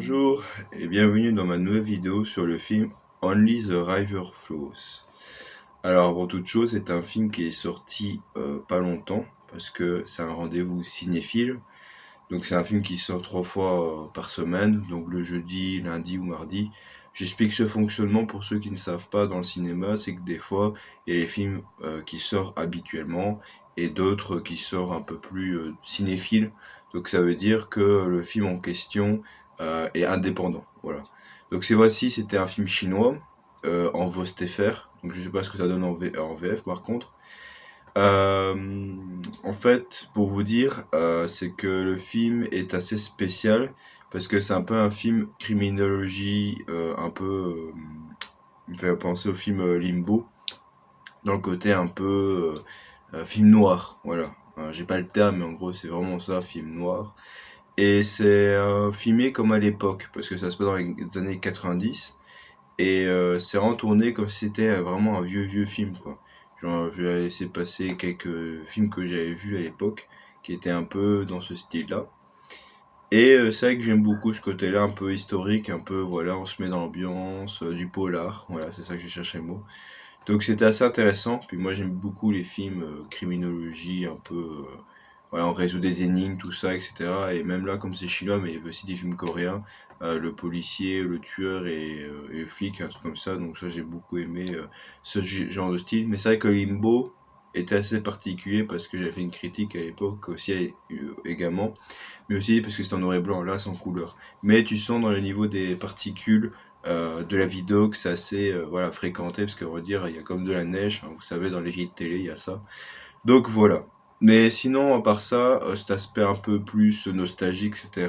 Bonjour et bienvenue dans ma nouvelle vidéo sur le film Only the River Flows. Alors avant toute chose, c'est un film qui est sorti pas longtemps parce que c'est un rendez-vous cinéphile. Donc c'est un film qui sort 3 fois par semaine, donc le jeudi, lundi ou mardi. J'explique ce fonctionnement pour ceux qui ne savent pas dans le cinéma, c'est que des fois il y a les films qui sortent habituellement et d'autres qui sortent un peu plus cinéphiles. Donc ça veut dire que le film en question est indépendant. Voilà. Donc ces fois-ci c'était un film chinois en VOST-FR. Donc je sais pas ce que ça donne en VF par contre. En fait, pour vous dire, c'est que le film est assez spécial parce que c'est un peu un film criminologie, un peu, il me fait penser au film Limbo, dans le côté un peu film noir, voilà. J'ai pas le terme, mais en gros c'est vraiment ça, film noir. Et c'est filmé comme à l'époque, parce que ça se passe dans les années 90. Et c'est vraiment tourné comme si c'était vraiment un vieux film, quoi. Genre, je vais laisser passer quelques films que j'avais vus à l'époque, qui étaient un peu dans ce style-là. Et c'est vrai que j'aime beaucoup ce côté-là, un peu historique, un peu, voilà, on se met dans l'ambiance, du polar, voilà, c'est ça que j'ai cherché le mot. Donc c'était assez intéressant, puis moi j'aime beaucoup les films criminologie, un peu, voilà, on résout des énigmes, tout ça, etc. Et même là, comme c'est chinois, mais il y avait aussi des films coréens, le policier, le tueur et le flic, un truc comme ça. Donc ça, j'ai beaucoup aimé genre de style. Mais c'est vrai que Limbo était assez particulier parce que j'avais fait une critique à l'époque aussi également, mais aussi parce que c'est en noir et blanc, là c'est en couleur. Mais tu sens dans le niveau des particules de la vidéo que c'est assez voilà, fréquenté, parce qu'on va dire, il y a comme de la neige, hein, vous savez, dans les vieilles télé, il y a ça. Donc voilà. Mais sinon, à part ça, cet aspect un peu plus nostalgique, etc.,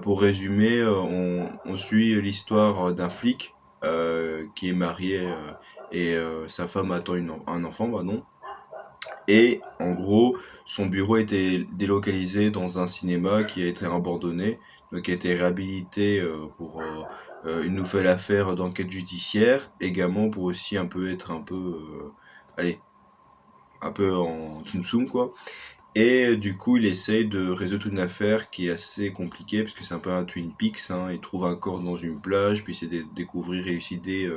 pour résumer, on suit l'histoire d'un flic qui est marié et sa femme attend un enfant, bah non. Et en gros, son bureau était délocalisé dans un cinéma qui a été abandonné, donc qui a été réhabilité pour une nouvelle affaire d'enquête judiciaire, également pour aussi un peu être un peu, allez, un peu en Tsum Tsum quoi. Et du coup, il essaye de résoudre une affaire qui est assez compliquée, parce que c'est un peu un Twin Peaks, hein. Il trouve un corps dans une plage, puis il essaie de découvrir et élucider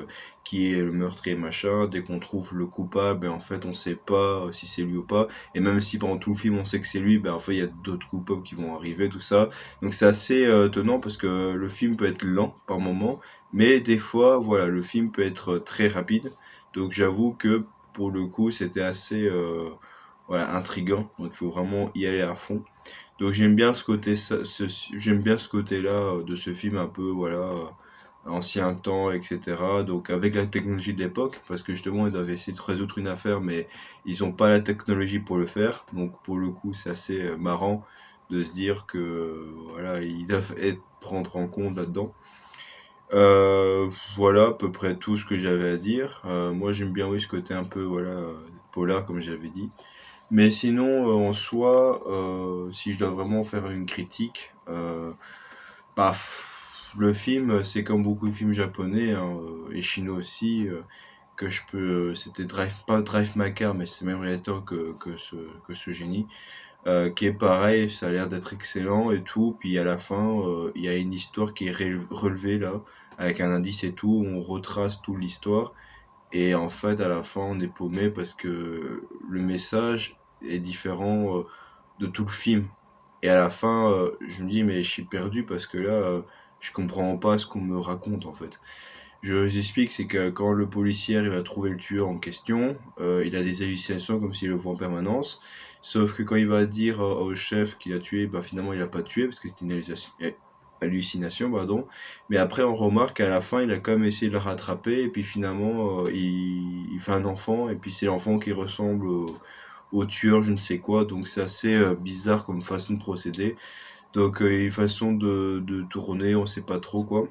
qui est le meurtrier, machin. Dès qu'on trouve le coupable, ben, en fait, on sait pas si c'est lui ou pas. Et même si pendant tout le film, on sait que c'est lui, ben, en fait, il y a d'autres coupables qui vont arriver, tout ça. Donc c'est assez étonnant, parce que le film peut être lent par moment, mais des fois, voilà, le film peut être très rapide. Donc j'avoue que, pour le coup, c'était assez... voilà, intriguant. Donc il faut vraiment y aller à fond. Donc j'aime bien ce côté, j'aime bien ce côté-là de ce film un peu voilà ancien temps, etc. Donc avec la technologie de l'époque, parce que justement ils doivent essayer de résoudre une affaire, mais ils n'ont pas la technologie pour le faire. Donc pour le coup c'est assez marrant de se dire que voilà ils doivent prendre en compte là-dedans. Voilà à peu près tout ce que j'avais à dire. Moi j'aime bien oui ce côté un peu voilà polar comme j'avais dit. Mais sinon, en soi, si je dois vraiment faire une critique, bah, le film, c'est comme beaucoup de films japonais hein, et chinois aussi, que je peux. C'était pas Drive My Car, mais c'est le même réalisateur que ce génie, qui est pareil, ça a l'air d'être excellent et tout. Puis à la fin, il y a une histoire qui est relevée là, avec un indice et tout, où on retrace toute l'histoire. Et en fait, à la fin, on est paumé parce que le message est différent de tout le film. Et à la fin, je me dis, mais je suis perdu parce que là, je comprends pas ce qu'on me raconte en fait. Je vous explique, c'est que quand le policier arrive à trouver le tueur en question, il a des hallucinations comme s'il le voit en permanence. Sauf que quand il va dire au chef qu'il a tué, bah finalement il a pas tué parce que c'était une hallucination, pardon. Mais après on remarque qu'à la fin il a quand même essayé de le rattraper et puis finalement il fait un enfant et puis c'est l'enfant qui ressemble au tueur, je ne sais quoi. Donc c'est assez bizarre comme façon de procéder. Donc une façon de tourner, on sait pas trop quoi.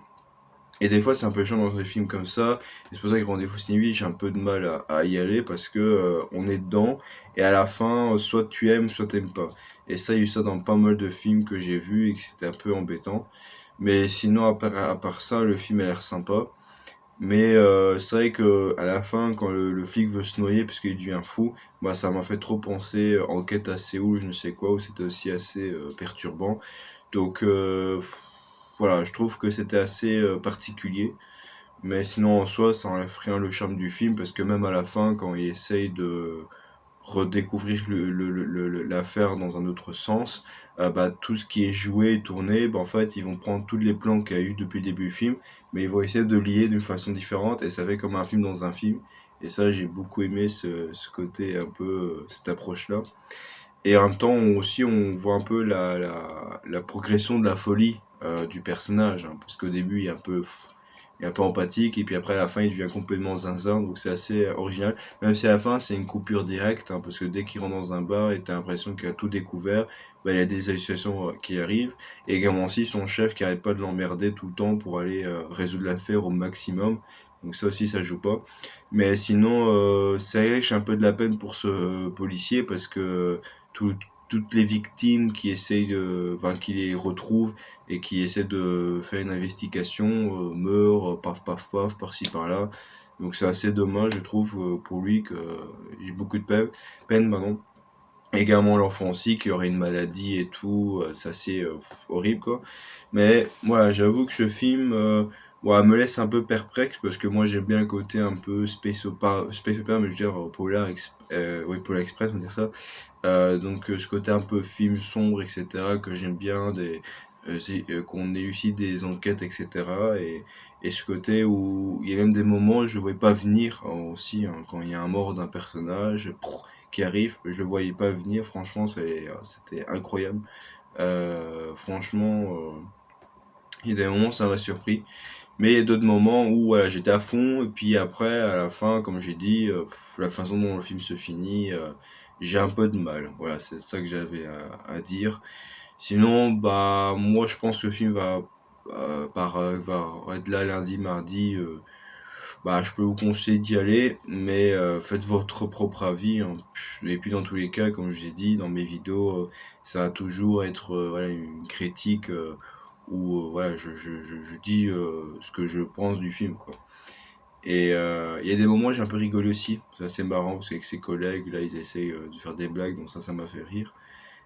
Et des fois, c'est un peu chiant dans des films comme ça. Et c'est pour ça que Rendez-vous Cinéville, j'ai un peu de mal à y aller parce que on est dedans. Et à la fin, soit tu aimes, soit t'aimes pas. Et ça, il y a eu ça dans pas mal de films que j'ai vus et que c'était un peu embêtant. Mais sinon, à part ça, le film a l'air sympa. Mais c'est vrai que à la fin, quand le flic veut se noyer parce qu'il devient fou, bah ça m'a fait trop penser Enquête à Séoul, je ne sais quoi, où c'était aussi assez perturbant. Donc voilà, je trouve que c'était assez particulier. Mais sinon, en soi, ça enlève rien le charme du film, parce que même à la fin, quand il essaye de redécouvrir l'affaire dans un autre sens, bah, tout ce qui est joué et tourné, bah, en fait, ils vont prendre tous les plans qu'il y a eu depuis le début du film, mais ils vont essayer de lier d'une façon différente, et ça fait comme un film dans un film. Et ça, j'ai beaucoup aimé ce côté un peu, cette approche-là. Et en même temps, aussi, on voit un peu la progression de la folie du personnage, hein, parce qu'au début, il est un peu empathique, et puis après, à la fin, il devient complètement zinzin, donc c'est assez original. Même si à la fin, c'est une coupure directe, hein, parce que dès qu'il rentre dans un bar et t'as l'impression qu'il a tout découvert, bah, il y a des hallucinations qui arrivent, et également aussi son chef qui arrête pas de l'emmerder tout le temps pour aller résoudre l'affaire au maximum. Donc ça aussi, ça joue pas. Mais sinon, c'est vrai que j'ai un peu de la peine pour ce policier, parce que tout- toutes les victimes qui essayent enfin, qui les retrouvent et qui essaient de faire une investigation meurent, paf paf paf, par-ci par-là. Donc c'est assez dommage, je trouve, pour lui, que j'ai beaucoup de peine, pardon. Également l'enfant aussi, qui aurait une maladie et tout, c'est assez horrible, quoi. Mais voilà, j'avoue que ce film voilà, me laisse un peu perplexe, parce que moi j'aime bien le côté un peu space opera, mais je veux dire oui, Polar Express, on va dire ça. Donc ce côté un peu film sombre, etc., que j'aime bien, qu'on élucide des enquêtes, etc. Et ce côté où il y a même des moments où je ne voyais pas venir aussi, hein, quand il y a un mort d'un personnage qui arrive, je ne le voyais pas venir, franchement c'était incroyable. Franchement, il y a des moments où ça m'a surpris, mais il y a d'autres moments où voilà, j'étais à fond, et puis après, à la fin, comme j'ai dit, la façon dont le film se finit, j'ai un peu de mal. Voilà, c'est ça que j'avais à dire. Sinon, bah, moi, je pense que le film va être là lundi, mardi. Bah, je peux vous conseiller d'y aller, mais faites votre propre avis, hein. Et puis, dans tous les cas, comme je l'ai dit dans mes vidéos, ça va toujours être voilà, une critique où voilà, je dis ce que je pense du film, quoi. Et il y a des moments où j'ai un peu rigolé aussi. C'est assez marrant parce qu'avec ses collègues, là, ils essayent de faire des blagues, donc ça m'a fait rire.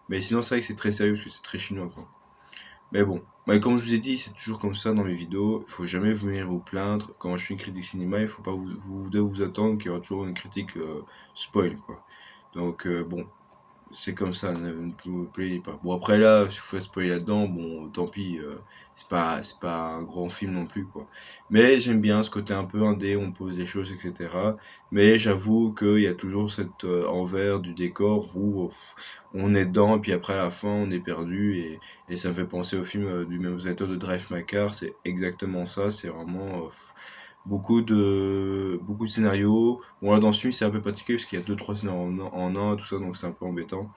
Mais sinon, c'est vrai que c'est très sérieux parce que c'est très chinois, quoi. Mais bon, bah, comme je vous ai dit, c'est toujours comme ça dans mes vidéos. Il faut jamais venir vous plaindre. Quand je fais une critique cinéma, il faut pas vous attendre qu'il y aura toujours une critique spoil, quoi. Donc bon, c'est comme ça, ne vous plaignez pas. Bon, après là, si vous faites spoiler là-dedans, bon, tant pis, c'est pas un grand film non plus, quoi. Mais j'aime bien ce côté un peu indé, on pose des choses, etc. Mais j'avoue qu'il y a toujours cet envers du décor où on est dedans, et puis après à la fin, on est perdu, et ça me fait penser au film du même réalisateur de Drive My Car, c'est exactement ça, c'est vraiment beaucoup de scénarios. Bon, là, dans ce film, c'est un peu particulier parce qu'il y a deux trois scénarios en un, tout ça, donc c'est un peu embêtant.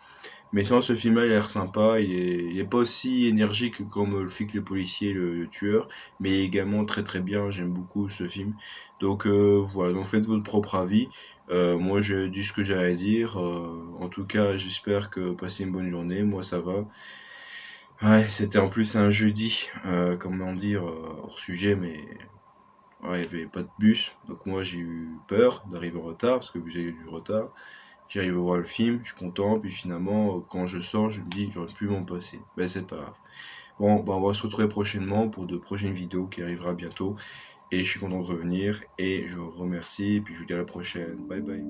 Mais sinon, ce film-là, il a l'air sympa. Il est pas aussi énergique comme le flic, le policier, le tueur, mais également très très bien. J'aime beaucoup ce film. Donc voilà, donc faites votre propre avis. Moi, j'ai dit ce que j'avais à dire. En tout cas, j'espère que passez une bonne journée. Moi, ça va. Ouais, c'était en plus un jeudi, comment dire, hors sujet, mais ouais, il n'y avait pas de bus, donc moi j'ai eu peur d'arriver en retard, parce que j'ai eu du retard. J'arrive à voir le film, je suis content, puis finalement, quand je sors, je me dis que j'aurais pu m'en passer. Mais c'est pas grave. Bon, bah, on va se retrouver prochainement pour de prochaines vidéos qui arrivera bientôt. Et je suis content de revenir, et je vous remercie, et puis je vous dis à la prochaine. Bye bye.